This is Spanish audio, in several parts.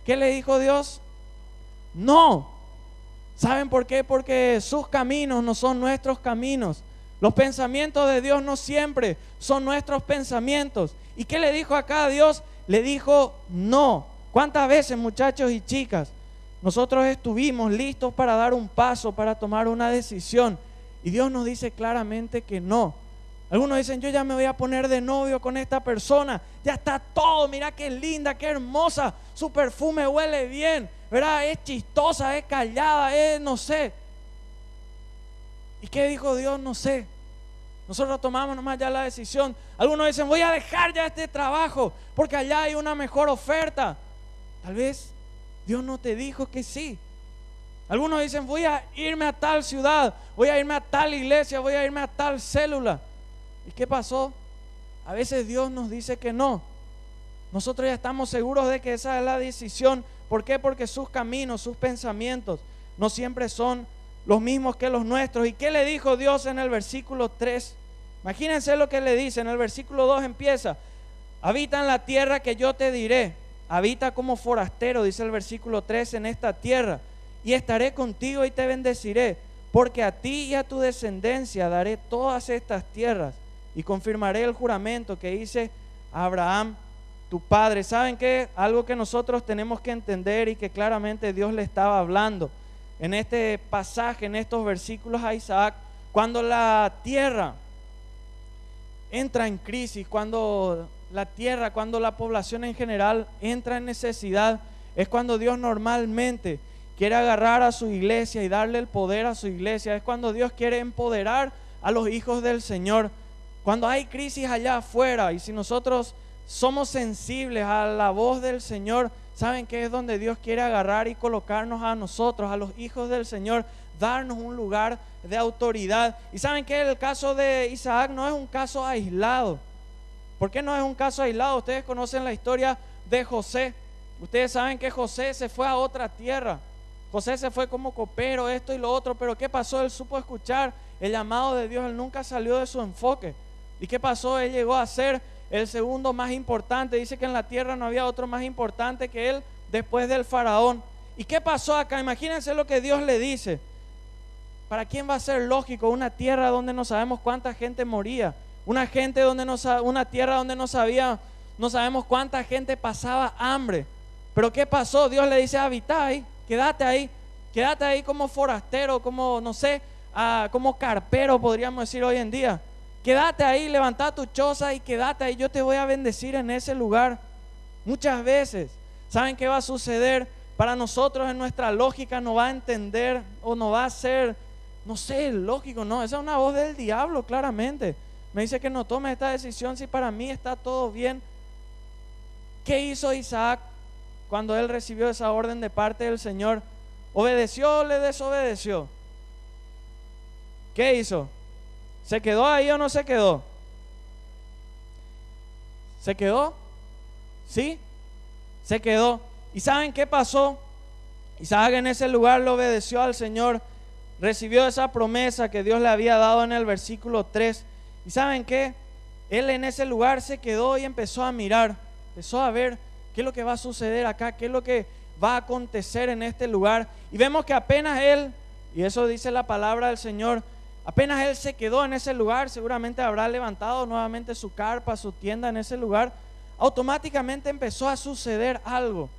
¿Qué le dijo Dios? No. ¿Saben por qué? Porque sus caminos no son nuestros caminos. Los pensamientos de Dios no siempre son nuestros pensamientos. ¿Y qué le dijo acá a Dios? Le dijo no. ¿Cuántas veces, muchachos y chicas, nosotros estuvimos listos para dar un paso, para tomar una decisión, y Dios nos dice claramente que no? Algunos dicen, yo ya me voy a poner de novio con esta persona, ya está todo, mira qué linda, qué hermosa, su perfume huele bien, ¿verdad? Es chistosa, es callada, es no sé. ¿Y qué dijo Dios? No sé. Nosotros tomamos nomás ya la decisión. Algunos dicen, voy a dejar ya este trabajo porque allá hay una mejor oferta. Tal vez Dios no te dijo que sí. Algunos dicen, voy a irme a tal ciudad, voy a irme a tal iglesia, voy a irme a tal célula. ¿Y qué pasó? A veces Dios nos dice que no. Nosotros ya estamos seguros de que esa es la decisión. ¿Por qué? Porque sus caminos, sus pensamientos no siempre son los mismos que los nuestros. ¿Y qué le dijo Dios en el versículo 3? Imagínense lo que le dice. En el versículo 2 empieza: habita en la tierra que yo te diré. Habita como forastero, dice el versículo 3, en esta tierra, y estaré contigo y te bendeciré, porque a ti y a tu descendencia daré todas estas tierras, y confirmaré el juramento que hice a Abraham tu padre. ¿Saben qué? Algo que nosotros tenemos que entender y que claramente Dios le estaba hablando en este pasaje, en estos versículos a Isaac, cuando la tierra entra en crisis, cuando la población en general entra en necesidad, es cuando Dios normalmente quiere agarrar a su iglesia y darle el poder a su iglesia. Es cuando Dios quiere empoderar a los hijos del Señor. Cuando hay crisis allá afuera, y si nosotros somos sensibles a la voz del Señor, ¿saben qué es donde Dios quiere agarrar y colocarnos a nosotros, a los hijos del Señor? Darnos un lugar de autoridad. Y ¿saben qué? El caso de Isaac no es un caso aislado. ¿Por qué no es un caso aislado? Ustedes conocen la historia de José. Ustedes saben que José se fue a otra tierra. José se fue como copero, esto y lo otro. Pero ¿qué pasó? Él supo escuchar el llamado de Dios. Él nunca salió de su enfoque. ¿Y qué pasó? Él llegó a ser el segundo más importante. Dice que en la tierra no había otro más importante que él después del faraón. ¿Y qué pasó acá? Imagínense lo que Dios le dice. ¿Para quién va a ser lógico una tierra donde no sabemos cuánta gente moría? Una tierra donde no sabemos cuánta gente pasaba hambre. Pero ¿qué pasó? Dios le dice, habita ahí, quédate ahí como forastero, como no sé, como carpero podríamos decir hoy en día. Quédate ahí, levanta tu choza y quédate ahí, yo te voy a bendecir en ese lugar. Muchas veces, ¿saben qué va a suceder? Para nosotros en nuestra lógica no va a entender o no va a ser, no sé, lógico, no, esa es una voz del diablo claramente. Me dice que no tome esta decisión si para mí está todo bien. ¿Qué hizo Isaac cuando él recibió esa orden de parte del Señor? ¿Obedeció o le desobedeció? ¿Qué hizo? ¿Se quedó ahí o no se quedó? ¿Se quedó? ¿Sí? Se quedó. ¿Y saben qué pasó? Isaac en ese lugar le obedeció al Señor, recibió esa promesa que Dios le había dado en el versículo 3. ¿Y saben qué? Él en ese lugar se quedó y empezó a mirar, empezó a ver qué es lo que va a suceder acá, qué es lo que va a acontecer en este lugar. Y vemos que apenas él, y eso dice la palabra del Señor, apenas él se quedó en ese lugar, seguramente habrá levantado nuevamente su carpa, su tienda en ese lugar, automáticamente empezó a suceder algo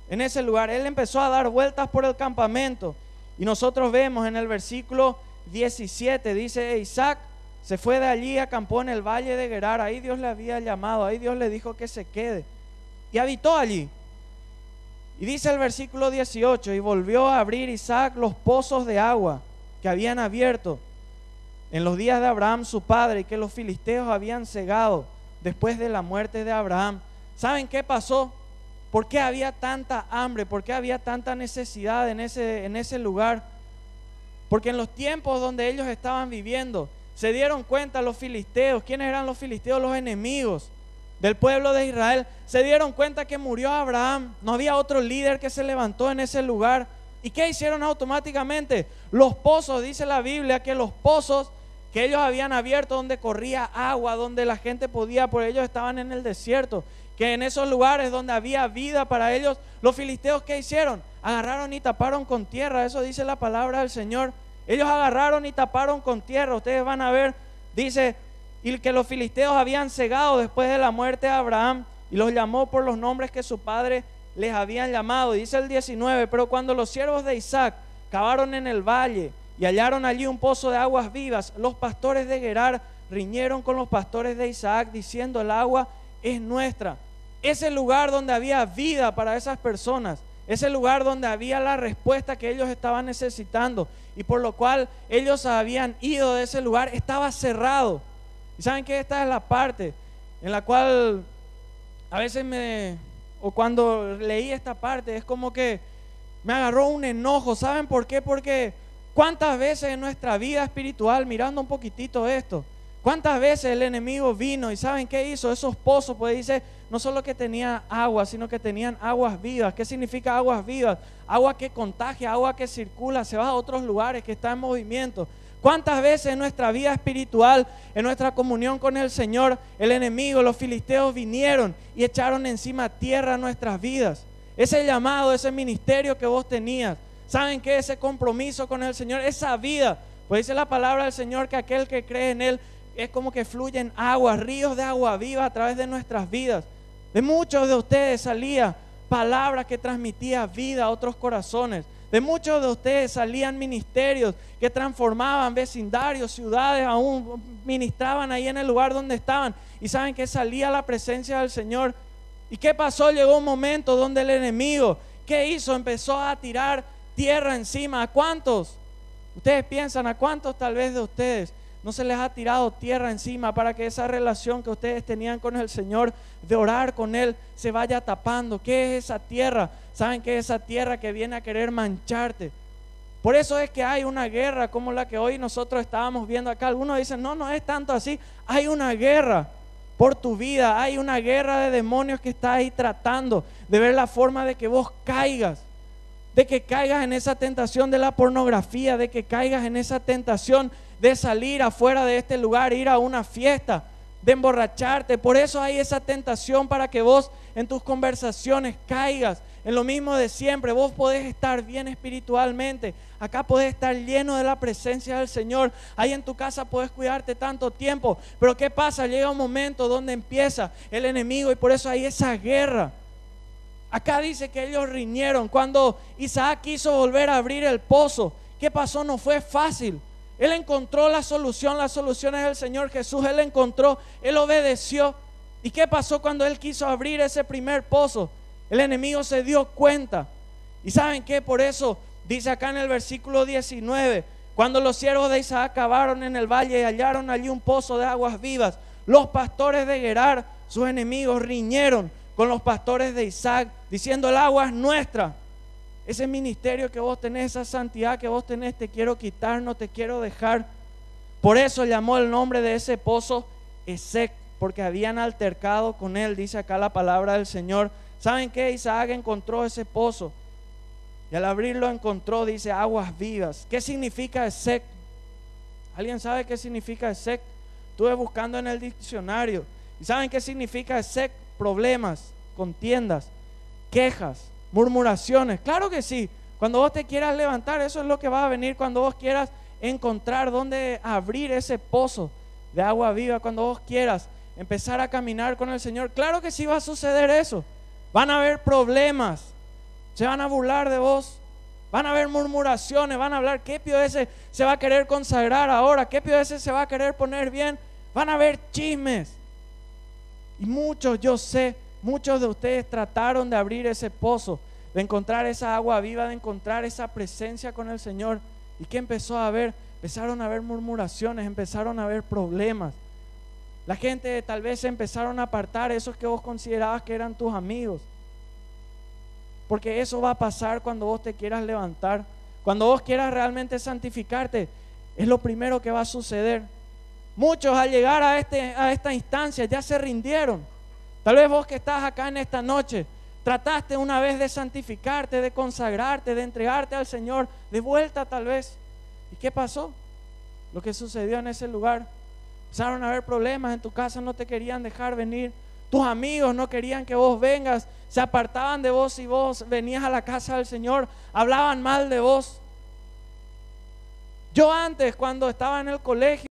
en ese lugar. Él empezó a dar vueltas por el campamento. Y nosotros vemos en el versículo 17, dice, Isaac se fue de allí, acampó en el valle de Gerar. Ahí Dios le había llamado, ahí Dios le dijo que se quede. Y habitó allí. Y dice el versículo 18, y volvió a abrir Isaac los pozos de agua que habían abierto en los días de Abraham su padre, y que los filisteos habían cegado después de la muerte de Abraham. ¿Saben qué pasó? ¿Por qué había tanta hambre? ¿Por qué había tanta necesidad en ese lugar? Porque en los tiempos donde ellos estaban viviendo, se dieron cuenta los filisteos. ¿Quiénes eran los filisteos? Los enemigos del pueblo de Israel. Se dieron cuenta que murió Abraham. No había otro líder que se levantó en ese lugar. ¿Y qué hicieron automáticamente? Los pozos, dice la Biblia, que los pozos que ellos habían abierto donde corría agua, donde la gente podía, por ellos estaban en el desierto. que en esos lugares donde había vida para ellos, los filisteos, ¿qué hicieron? Agarraron y taparon con tierra. Eso dice la palabra del Señor. Ellos agarraron y taparon con tierra. Ustedes van a ver, dice, y que los filisteos habían cegado después de la muerte de Abraham, y los llamó por los nombres que su padre les habían llamado. Dice el 19, pero cuando los siervos de Isaac cavaron en el valle y hallaron allí un pozo de aguas vivas, los pastores de Gerar riñeron con los pastores de Isaac, diciendo: el agua es nuestra. Ese lugar donde había vida para esas personas, ese lugar donde había la respuesta que ellos estaban necesitando, y por lo cual ellos habían ido de ese lugar, estaba cerrado. Y saben que esta es la parte en la cual a veces o cuando leí esta parte, es como que me agarró un enojo. ¿Saben por qué? Porque cuántas veces en nuestra vida espiritual, mirando un poquitito esto, cuántas veces el enemigo vino y ¿saben qué hizo? Esos pozos, pues dice, no solo que tenía agua, sino que tenían aguas vivas. ¿Qué significa aguas vivas? Agua que contagia, agua que circula, se va a otros lugares, que está en movimiento. ¿Cuántas veces en nuestra vida espiritual, en nuestra comunión con el Señor, el enemigo, los filisteos vinieron y echaron encima tierra a nuestras vidas? Ese llamado, ese ministerio que vos tenías, ¿saben qué? Ese compromiso con el Señor, esa vida, pues dice la palabra del Señor que aquel que cree en Él es como que fluyen aguas, ríos de agua viva a través de nuestras vidas. De muchos de ustedes salía palabras que transmitía vida a otros corazones. De muchos de ustedes salían ministerios que transformaban vecindarios, ciudades, aún ministraban ahí en el lugar donde estaban. Y saben que salía la presencia del Señor. ¿Y qué pasó? Llegó un momento donde el enemigo, ¿qué hizo? Empezó a tirar tierra encima. ¿A cuántos? Ustedes piensan, ¿a cuántos tal vez de ustedes no se les ha tirado tierra encima para que esa relación que ustedes tenían con el Señor, de orar con Él, se vaya tapando? ¿Qué es esa tierra? ¿Saben qué es esa tierra que viene a querer mancharte? Por eso es que hay una guerra como la que hoy nosotros estábamos viendo acá. Algunos dicen, no, no es tanto así. Hay una guerra por tu vida, hay una guerra de demonios que está ahí tratando de ver la forma de que vos caigas, de que caigas en esa tentación de la pornografía, de que caigas en esa tentación de salir afuera de este lugar, ir a una fiesta, de emborracharte. Por eso hay esa tentación para que vos en tus conversaciones caigas en lo mismo de siempre. Vos podés estar bien espiritualmente, acá podés estar lleno de la presencia del Señor, ahí en tu casa podés cuidarte tanto tiempo, pero ¿qué pasa? Llega un momento donde empieza el enemigo, y por eso hay esa guerra. Acá dice que ellos riñeron. Cuando Isaac quiso volver a abrir el pozo, ¿qué pasó? No fue fácil. Él encontró la solución es el Señor Jesús. Él encontró, él obedeció. ¿Y qué pasó cuando él quiso abrir ese primer pozo? El enemigo se dio cuenta. ¿Y saben qué? Por eso dice acá en el versículo 19, cuando los siervos de Isaac cavaron en el valle y hallaron allí un pozo de aguas vivas, los pastores de Gerar, sus enemigos, riñeron con los pastores de Isaac, diciendo: el agua es nuestra. Ese ministerio que vos tenés, esa santidad que vos tenés, te quiero quitar, no te quiero dejar. Por eso llamó el nombre de ese pozo Esek, porque habían altercado con él, dice acá la palabra del Señor. ¿Saben qué? Isaac encontró ese pozo, y al abrirlo encontró, dice, aguas vivas. ¿Qué significa Esek? ¿Alguien sabe qué significa Esek? Estuve buscando en el diccionario. ¿Y saben qué significa Esek? Problemas, contiendas, quejas, murmuraciones. Claro que sí. Cuando vos te quieras levantar, eso es lo que va a venir. Cuando vos quieras encontrar dónde abrir ese pozo de agua viva, cuando vos quieras empezar a caminar con el Señor, claro que sí va a suceder eso. Van a haber problemas, se van a burlar de vos, van a haber murmuraciones, van a hablar: ¿qué pío ese se va a querer consagrar ahora? ¿Qué pío ese se va a querer poner bien? Van a haber chismes. Y muchos, yo sé, muchos de ustedes trataron de abrir ese pozo, de encontrar esa agua viva, de encontrar esa presencia con el Señor. ¿Y qué empezó a haber? Empezaron a haber murmuraciones, empezaron a haber problemas. La gente tal vez se empezaron a apartar, esos que vos considerabas que eran tus amigos. Porque eso va a pasar cuando vos te quieras levantar. Cuando vos quieras realmente santificarte, es lo primero que va a suceder. Muchos al llegar a esta instancia ya se rindieron. Tal vez vos que estás acá en esta noche, trataste una vez de santificarte, de consagrarte, de entregarte al Señor, de vuelta tal vez. ¿Y qué pasó? Lo que sucedió en ese lugar. Empezaron a haber problemas en tu casa, no te querían dejar venir. Tus amigos no querían que vos vengas, se apartaban de vos si vos venías a la casa del Señor, hablaban mal de vos. Yo antes, cuando estaba en el colegio,